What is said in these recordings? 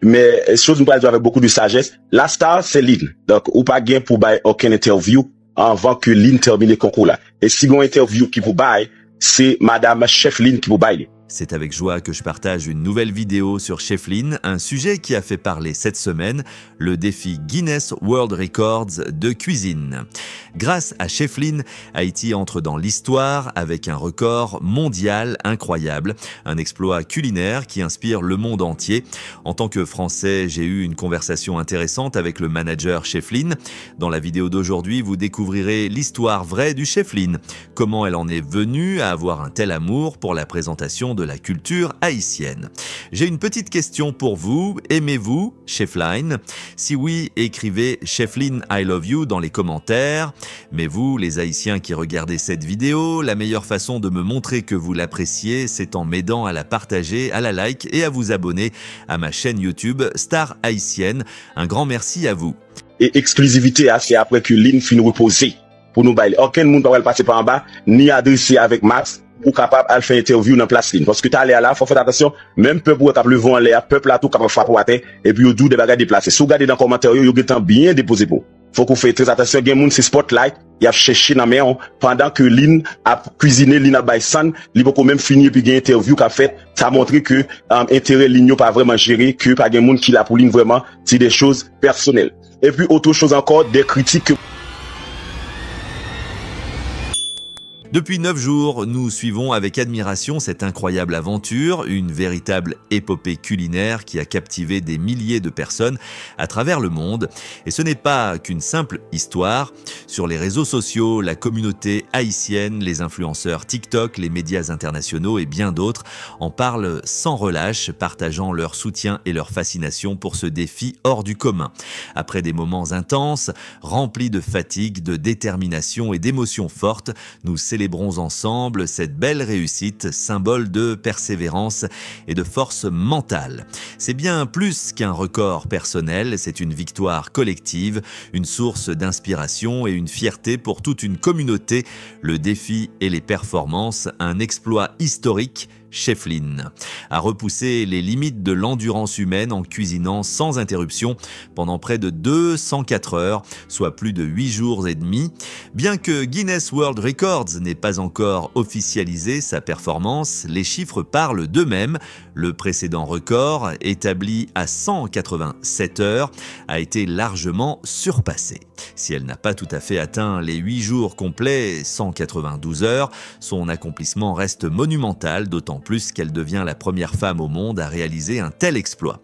mais chose nous parle avec beaucoup de sagesse. La star, c'est Lynn. Donc, ou pas gain pour bailler aucun interview avant que Lynn termine le concours là. Et si vous interview qui vous baille, c'est Madame Chef Lynn qui vous baille. C'est avec joie que je partage une nouvelle vidéo sur Chef Lynn, un sujet qui a fait parler cette semaine, le défi Guinness World Records de cuisine. Grâce à Chef Lynn, Haïti entre dans l'histoire avec un record mondial incroyable, un exploit culinaire qui inspire le monde entier. En tant que Français, j'ai eu une conversation intéressante avec le manager Chef Lynn. Dans la vidéo d'aujourd'hui, vous découvrirez l'histoire vraie du Chef Lynn, comment elle en est venue à avoir un tel amour pour la présentation de la culture haïtienne. J'ai une petite question pour vous. Aimez-vous Chef Lynn? Si oui, écrivez Chef Lynn I love you dans les commentaires. Mais vous, les Haïtiens qui regardez cette vidéo, la meilleure façon de me montrer que vous l'appréciez, c'est en m'aidant à la partager, à la like et à vous abonner à ma chaîne YouTube Star Haïtienne. Un grand merci à vous. Et exclusivité, c'est après que Lynn finit reposer pour nous bailler. Aucun monde ne va passer par en bas, ni adresser avec Max, ou capable de faire interview dans place Lynn. Parce que tu as là, faut faire attention, même peuple qui a le vent en l'air, peuple là tout capable de frapper à terre, et puis il y a des bagages déplacés. Si vous regardez dans les commentaires, il y a des temps bien déposé pour. Faut qu'on fasse très attention, il y a des gens qui spotlight, il a cherché dans main pendant que Lynn a cuisiné, Lynn a baissan, il peut même finir puis il y a une interview qu'a fait, ça a montré que intérêt Lynn pas vraiment géré, que pas des gens qui l'a pour Lynn vraiment, c'est des choses personnelles. Et puis autre chose encore, des critiques que Depuis 9 jours, nous suivons avec admiration cette incroyable aventure, une véritable épopée culinaire qui a captivé des milliers de personnes à travers le monde. Et ce n'est pas qu'une simple histoire. Sur les réseaux sociaux, la communauté haïtienne, les influenceurs TikTok, les médias internationaux et bien d'autres en parlent sans relâche, partageant leur soutien et leur fascination pour ce défi hors du commun. Après des moments intenses, remplis de fatigue, de détermination et d'émotions fortes, nous célébrons ensemble cette belle réussite, symbole de persévérance et de force mentale. C'est bien plus qu'un record personnel, c'est une victoire collective, une source d'inspiration et une fierté pour toute une communauté. Le défi et les performances, un exploit historique. Chef Lynn a repoussé les limites de l'endurance humaine en cuisinant sans interruption pendant près de 204 heures, soit plus de 8 jours et demi. Bien que Guinness World Records n'ait pas encore officialisé sa performance, les chiffres parlent d'eux-mêmes. Le précédent record, établi à 187 heures, a été largement surpassé. Si elle n'a pas tout à fait atteint les 8 jours complets, 192 heures, son accomplissement reste monumental, d'autant plus qu'elle devient la première femme au monde à réaliser un tel exploit.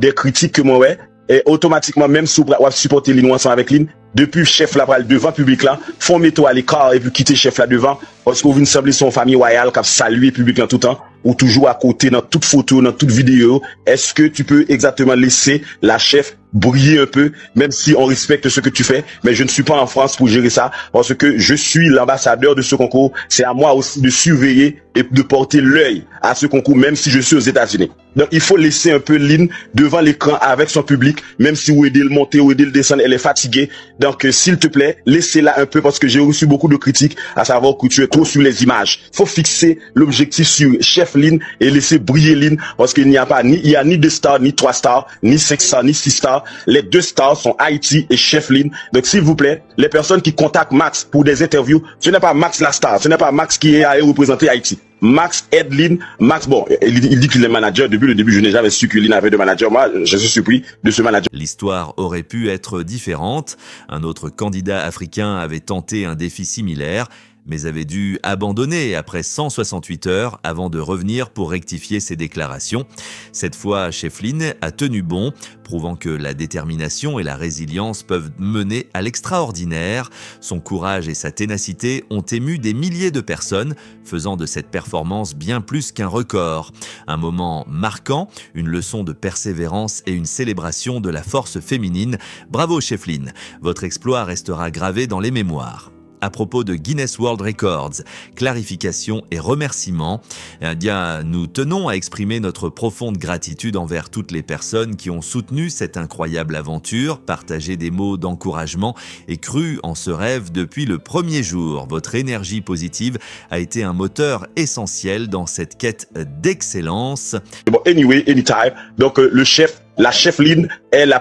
Des critiques que moi, et automatiquement, même si vous supportez Lynn ensemble avec Lynn, depuis chef là, devant public là, faut mettre à l'écart et puis quitter chef là devant, parce que vous venez sembler son famille royale qui a salué public là tout le temps, ou toujours à côté dans toute photo, dans toute vidéo. Est-ce que tu peux exactement laisser la chef briller un peu, même si on respecte ce que tu fais, mais je ne suis pas en France pour gérer ça, parce que je suis l'ambassadeur de ce concours. C'est à moi aussi de surveiller et de porter l'œil à ce concours, même si je suis aux États-Unis. Donc il faut laisser un peu Lynn devant l'écran avec son public, même si vous aidez le monter ou aidez le descendre, elle est fatiguée. Donc s'il te plaît, laissez-la un peu, parce que j'ai reçu beaucoup de critiques, à savoir que tu es trop sur les images. Faut fixer l'objectif sur Chef Lynn et laisser briller Lynn, parce qu'il n'y a pas il y a ni 2 stars, ni 3 stars, ni 5 stars, ni 6 stars. Les 2 stars sont Haïti et Chef Lynn. Donc s'il vous plaît, les personnes qui contactent Max pour des interviews, ce n'est pas Max la star, ce n'est pas Max qui est allé représenter Haïti. Max aide Lynn. Max, bon, il dit qu'il est manager. Depuis le début, je n'ai jamais su que Lynn avait de manager. Moi, je suis surpris de ce manager. L'histoire aurait pu être différente. Un autre candidat africain avait tenté un défi similaire, mais avait dû abandonner après 168 heures avant de revenir pour rectifier ses déclarations. Cette fois, Chef Lynn a tenu bon, prouvant que la détermination et la résilience peuvent mener à l'extraordinaire. Son courage et sa ténacité ont ému des milliers de personnes, faisant de cette performance bien plus qu'un record. Un moment marquant, une leçon de persévérance et une célébration de la force féminine. Bravo Chef Lynn, votre exploit restera gravé dans les mémoires. À propos de Guinness World Records, clarification et remerciements, eh bien, nous tenons à exprimer notre profonde gratitude envers toutes les personnes qui ont soutenu cette incroyable aventure, partagé des mots d'encouragement et cru en ce rêve depuis le premier jour. Votre énergie positive a été un moteur essentiel dans cette quête d'excellence. Bon, anyway, anytime. Donc, le chef la chef Lynn est la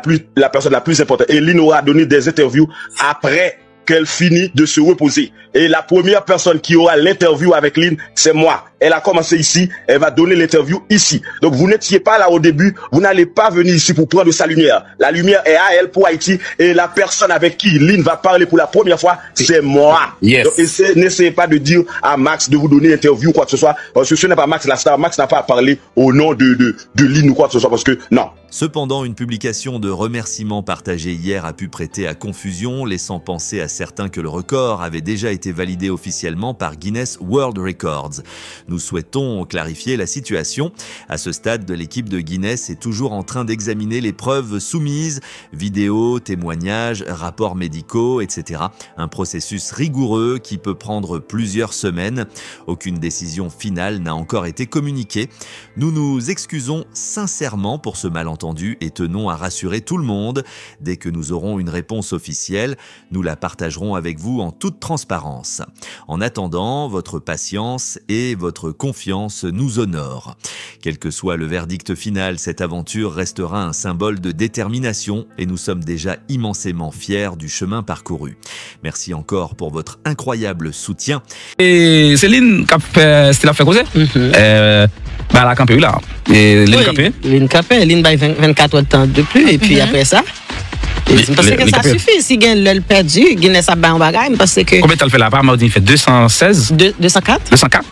personne la plus importante. Et Lynn aura donné des interviews après qu'elle finit de se reposer. Et la première personne qui aura l'interview avec Lynn, c'est moi. Elle a commencé ici, elle va donner l'interview ici. Donc vous n'étiez pas là au début, vous n'allez pas venir ici pour prendre sa lumière. La lumière est à elle pour Haïti et la personne avec qui Lynn va parler pour la première fois, c'est moi. Yes. Donc n'essayez pas de dire à Max de vous donner l'interview ou quoi que ce soit, parce que ce n'est pas Max la star. Max n'a pas à parler au nom de Lynn ou quoi que ce soit, parce que non. Cependant, une publication de remerciements partagée hier a pu prêter à confusion, laissant penser à certains que le record avait déjà été validé officiellement par Guinness World Records. Nous souhaitons clarifier la situation. À ce stade, l'équipe de Guinness est toujours en train d'examiner les preuves soumises, vidéos, témoignages, rapports médicaux, etc. Un processus rigoureux qui peut prendre plusieurs semaines. Aucune décision finale n'a encore été communiquée. Nous nous excusons sincèrement pour ce malentendu et tenons à rassurer tout le monde. Dès que nous aurons une réponse officielle, nous la partagerons avec vous en toute transparence. En attendant, votre patience et votre confiance nous honorent. Quel que soit le verdict final, cette aventure restera un symbole de détermination et nous sommes déjà immensément fiers du chemin parcouru. Merci encore pour votre incroyable soutien. Et Céline, c'était la fait causer. Elle a campé là. Et Lynn campé. Lynn campé, Lynn baille 24 heures de temps de plus et puis après ça. Parce que ça suffit. Si elle perdu, Guinness a bien en bagaille. Parce que. Combien t'as fait là-bas? Il fait 216? 204.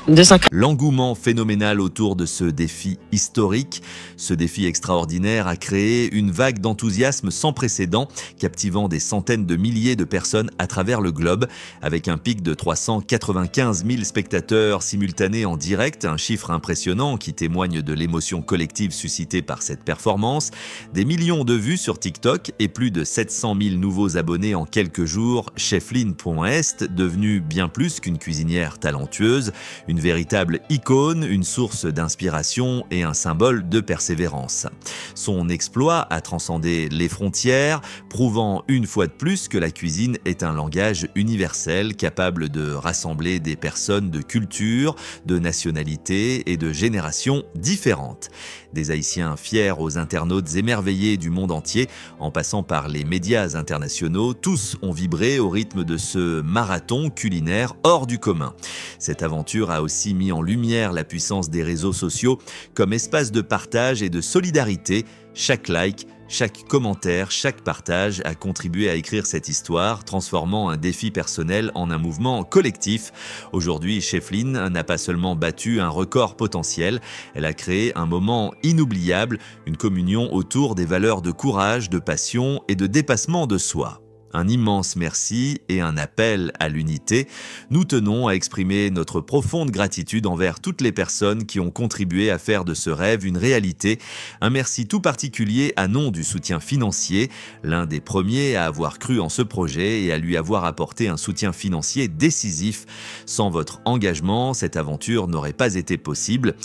204. L'engouement phénoménal autour de ce défi historique, ce défi extraordinaire a créé une vague d'enthousiasme sans précédent, captivant des centaines de milliers de personnes à travers le globe, avec un pic de 395 000 spectateurs simultanés en direct, un chiffre impressionnant qui témoigne de l'émotion collective suscitée par cette performance, des millions de vues sur TikTok et plus de 700 000 nouveaux abonnés en quelques jours, cheflynn.est, devenue bien plus qu'une cuisinière talentueuse, une véritable icône, une source d'inspiration et un symbole de persévérance. Son exploit a transcendé les frontières, prouvant une fois de plus que la cuisine est un langage universel capable de rassembler des personnes de cultures, de nationalités et de générations différentes. Des Haïtiens fiers aux internautes émerveillés du monde entier, en passant par les médias internationaux, tous ont vibré au rythme de ce marathon culinaire hors du commun. Cette aventure a aussi mis en lumière la puissance des réseaux sociaux comme espace de partage et de solidarité. Chaque like, chaque commentaire, chaque partage a contribué à écrire cette histoire, transformant un défi personnel en un mouvement collectif. Aujourd'hui, Chef Lynn n'a pas seulement battu un record potentiel, elle a créé un moment inoubliable, une communion autour des valeurs de courage, de passion et de dépassement de soi. Un immense merci et un appel à l'unité. Nous tenons à exprimer notre profonde gratitude envers toutes les personnes qui ont contribué à faire de ce rêve une réalité. Un merci tout particulier à nom du soutien financier, l'un des premiers à avoir cru en ce projet et à lui avoir apporté un soutien financier décisif. Sans votre engagement, cette aventure n'aurait pas été possible.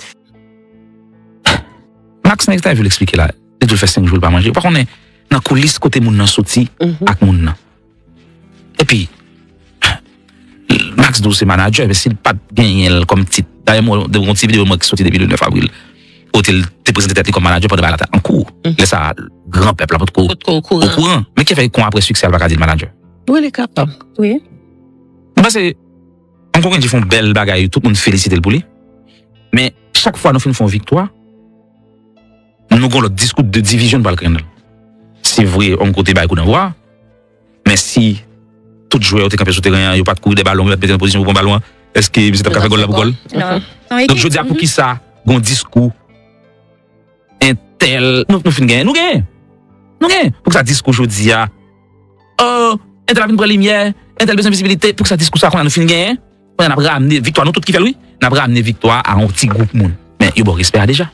Max, je vais l'expliquer là. Et tout le fait 5 jours pas manger. Par contre, dans la coulisse côté moun nan sorti avec moun nan. Et puis Max Dou c'est manager mais s'il pas gagné comme titre d'ailleurs moi de mon vidéo moi qui sorti depuis le 9 avril hôtel t'es présenté en manager pour de balata en cours. Là ça grand peuple là au courant mais qui fait qu'on après succès elle va dire manager. Oui, il est capable. Oui. Parce que encore quand ils font belle bagaille tout le monde félicite le pour lui. Mais chaque fois nous faisons victoire nous avons le discours de division pour le créneau. C'est vrai, on côté ba coup d'envoi. Mais si tout joueur est campé sur terrain, il n'y a pas de coup de ballon, il y a pas de position pour un ballon, est-ce que vous avez fait goal là pour goal? Non. Donc je veux dire pour qui ça, un discours intel, nous finissons gagner, nous gagnons. Nous gagnons. Pour que ça discours aujourd'hui oh, intel a une lumière, intel besoin de visibilité, pour que ça discours ça qu'on a nous finissons gagner. On a ramené victoire, nous tout qui fait oui, on a ramené victoire à un petit groupe monde. Mais il y a bon respect déjà.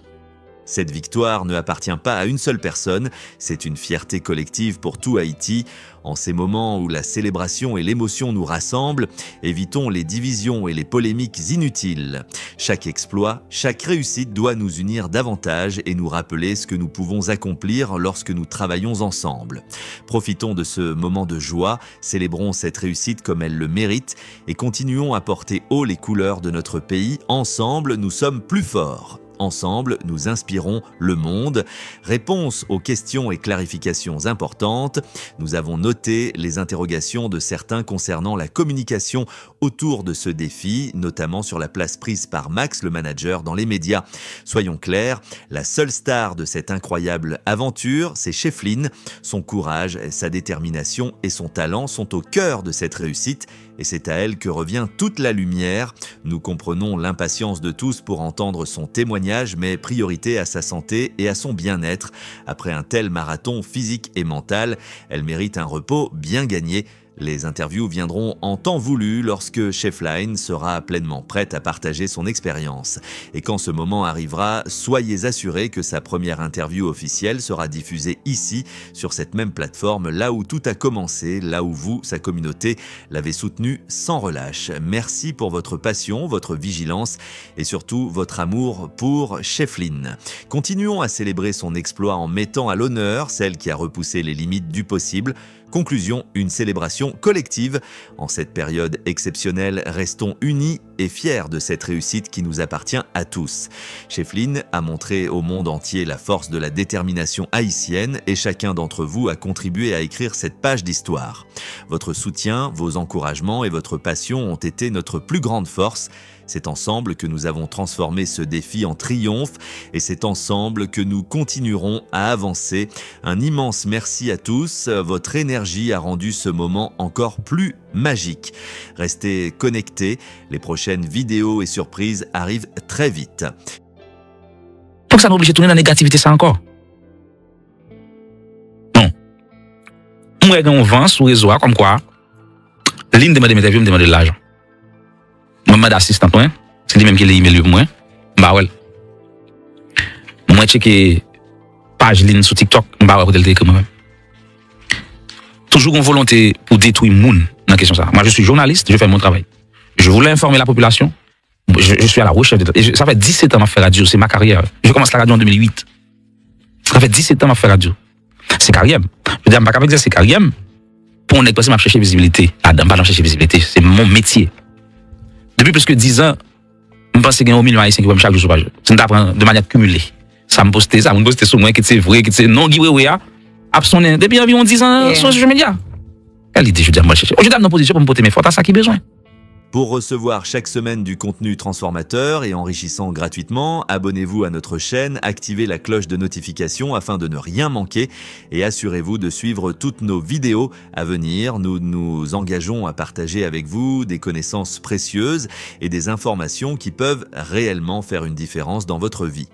Cette victoire ne appartient pas à une seule personne, c'est une fierté collective pour tout Haïti. En ces moments où la célébration et l'émotion nous rassemblent, évitons les divisions et les polémiques inutiles. Chaque exploit, chaque réussite doit nous unir davantage et nous rappeler ce que nous pouvons accomplir lorsque nous travaillons ensemble. Profitons de ce moment de joie, célébrons cette réussite comme elle le mérite et continuons à porter haut les couleurs de notre pays. Ensemble, nous sommes plus forts. Ensemble, nous inspirons le monde. Réponse aux questions et clarifications importantes. Nous avons noté les interrogations de certains concernant la communication autour de ce défi, notamment sur la place prise par Max, le manager, dans les médias. Soyons clairs, la seule star de cette incroyable aventure, c'est Chefline. Son courage, sa détermination et son talent sont au cœur de cette réussite et c'est à elle que revient toute la lumière. Nous comprenons l'impatience de tous pour entendre son témoignage, mais priorité à sa santé et à son bien-être. Après un tel marathon physique et mental, elle mérite un repos bien gagné. Les interviews viendront en temps voulu lorsque Chefline sera pleinement prête à partager son expérience. Et quand ce moment arrivera, soyez assurés que sa première interview officielle sera diffusée ici, sur cette même plateforme, là où tout a commencé, là où vous, sa communauté, l'avez soutenu sans relâche. Merci pour votre passion, votre vigilance et surtout votre amour pour Chefline. Continuons à célébrer son exploit en mettant à l'honneur celle qui a repoussé les limites du possible. Conclusion, une célébration collective. En cette période exceptionnelle, restons unis et fiers de cette réussite qui nous appartient à tous. Chefline a montré au monde entier la force de la détermination haïtienne et chacun d'entre vous a contribué à écrire cette page d'histoire. Votre soutien, vos encouragements et votre passion ont été notre plus grande force. C'est ensemble que nous avons transformé ce défi en triomphe et c'est ensemble que nous continuerons à avancer. Un immense merci à tous. Votre énergie a rendu ce moment encore plus magique. Restez connectés. Les prochaines vidéos et surprises arrivent très vite. Pour que ça nous oblige de tourner dans la négativité, ça encore. Non. Moi, on vend sous réseau comme quoi, l'une de mes interviews me demande de l'argent. Moi, d'assistant, c'est lui-même qui l'a email pour moi. Bah ouais. Moi, checké page ligne sur TikTok, bah ouais, peut-être moi-même. Toujours une volonté pour détruire le monde dans la question ça. Moi, je suis journaliste, je fais mon travail. Je voulais informer la population. Je suis à la recherche de... Ça fait 17 ans que je fais radio, c'est ma carrière. Je commence la radio en 2008. Ça fait 17 ans que je fais radio. C'est carrière. Je veux dire, je ne vais pas exercer carrière pour on est passé à chercher visibilité. Ah, pas chercher visibilité, c'est mon métier. Depuis plus que 10 ans, je pense qu'il y a 1 million haïtiens qui vont chaque jour sur page. C'est de manière cumulée. Ça me poste sur moi, qui c'est vrai, qui c'est non, depuis environ 10 ans sur les social media. Quelle idée, je veux dire, moi, je suis dans une position pour me porter mes fortes à ça qui besoin. Pour recevoir chaque semaine du contenu transformateur et enrichissant gratuitement, abonnez-vous à notre chaîne, activez la cloche de notification afin de ne rien manquer et assurez-vous de suivre toutes nos vidéos à venir. Nous nous engageons à partager avec vous des connaissances précieuses et des informations qui peuvent réellement faire une différence dans votre vie.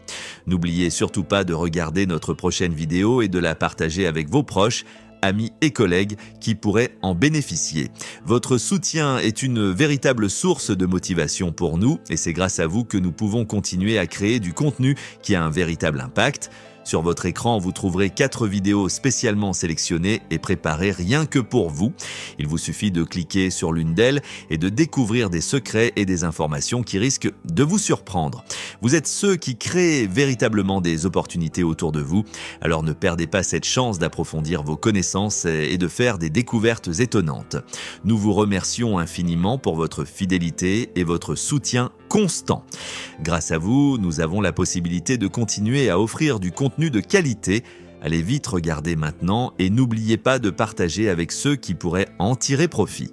N'oubliez surtout pas de regarder notre prochaine vidéo et de la partager avec vos proches, amis et collègues qui pourraient en bénéficier. Votre soutien est une véritable source de motivation pour nous et c'est grâce à vous que nous pouvons continuer à créer du contenu qui a un véritable impact. Sur votre écran, vous trouverez 4 vidéos spécialement sélectionnées et préparées rien que pour vous. Il vous suffit de cliquer sur l'une d'elles et de découvrir des secrets et des informations qui risquent de vous surprendre. Vous êtes ceux qui créent véritablement des opportunités autour de vous, alors ne perdez pas cette chance d'approfondir vos connaissances et de faire des découvertes étonnantes. Nous vous remercions infiniment pour votre fidélité et votre soutien constant. Grâce à vous, nous avons la possibilité de continuer à offrir du contenu de qualité. Allez vite regarder maintenant et n'oubliez pas de partager avec ceux qui pourraient en tirer profit.